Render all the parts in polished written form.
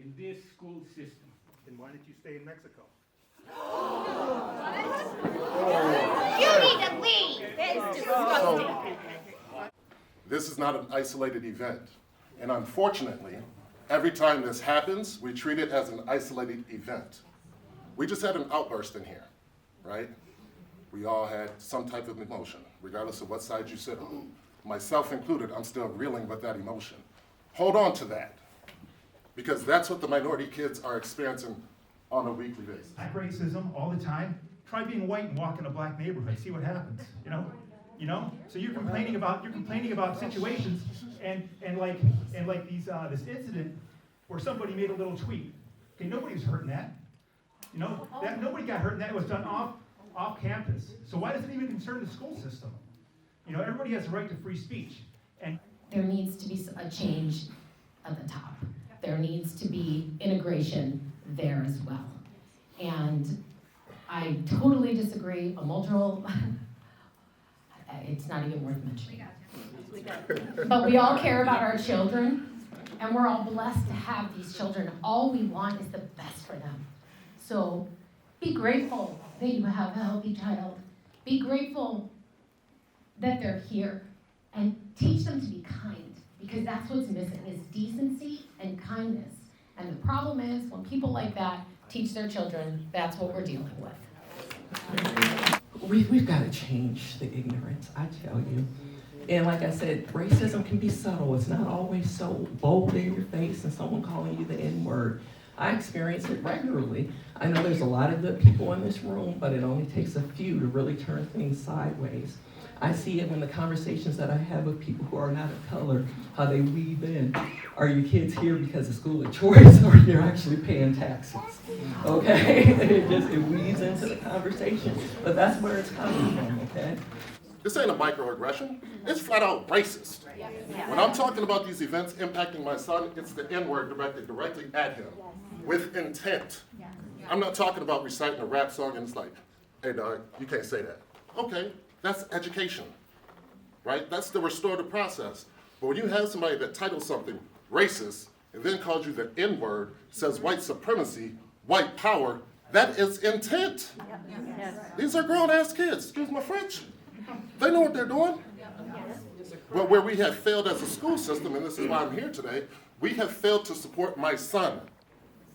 in this school system. Then why did you stay in Mexico? You need to leave. That is disgusting. This is not an isolated event. And unfortunately, every time this happens, we treat it as an isolated event. We just had an outburst in here, right? We all had some type of emotion, regardless of what side you sit on. Myself included, I'm still reeling with that emotion. Hold on to that, because that's what the minority kids are experiencing on a weekly basis. Racism all the time. Try being white and walk in a black neighborhood. See what happens. You know. So you're complaining about situations, and like this incident where somebody made a little tweet. Okay, nobody's hurt in that. That nobody got hurt in that. It was done off campus. So why does it even concern the school system? Everybody has a right to free speech. And there needs to be a change at the top. There needs to be integration there as well. And I totally disagree. A multiple, it's not even worth mentioning. But we all care about our children, and we're all blessed to have these children. All we want is the best for them. So be grateful that you have a healthy child. Be grateful that they're here, and teach them to be kind, because that's what's missing, is decency and kindness. And the problem is, when people like that teach their children, that's what we're dealing with. We've got to change the ignorance, I tell you. And like I said, racism can be subtle. It's not always so bold in your face and someone calling you the N-word. I experience it regularly. I know there's a lot of good people in this room, but it only takes a few to really turn things sideways. I see it in the conversations that I have with people who are not of color, how they weave in. Are your kids here because of school of choice, or you're actually paying taxes? Okay, it weaves into the conversation, but that's where it's coming from, okay? This ain't a microaggression, it's flat out racist. When I'm talking about these events impacting my son, it's the N-word directed directly at him, with intent. I'm not talking about reciting a rap song and it's like, hey dog, you can't say that. Okay, that's education, right? That's the restorative process. But when you have somebody that titles something racist and then calls you the N-word, says white supremacy, white power, that is intent. These are grown-ass kids, excuse my French. They know what they're doing. But where we have failed as a school system, and this is why I'm here today, we have failed to support my son.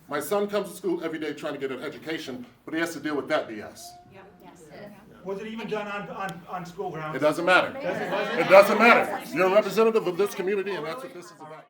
My son comes to school every day trying to get an education, but he has to deal with that BS. was it even done on school grounds? It doesn't matter. It doesn't matter. You're a representative of this community, and that's what this is about.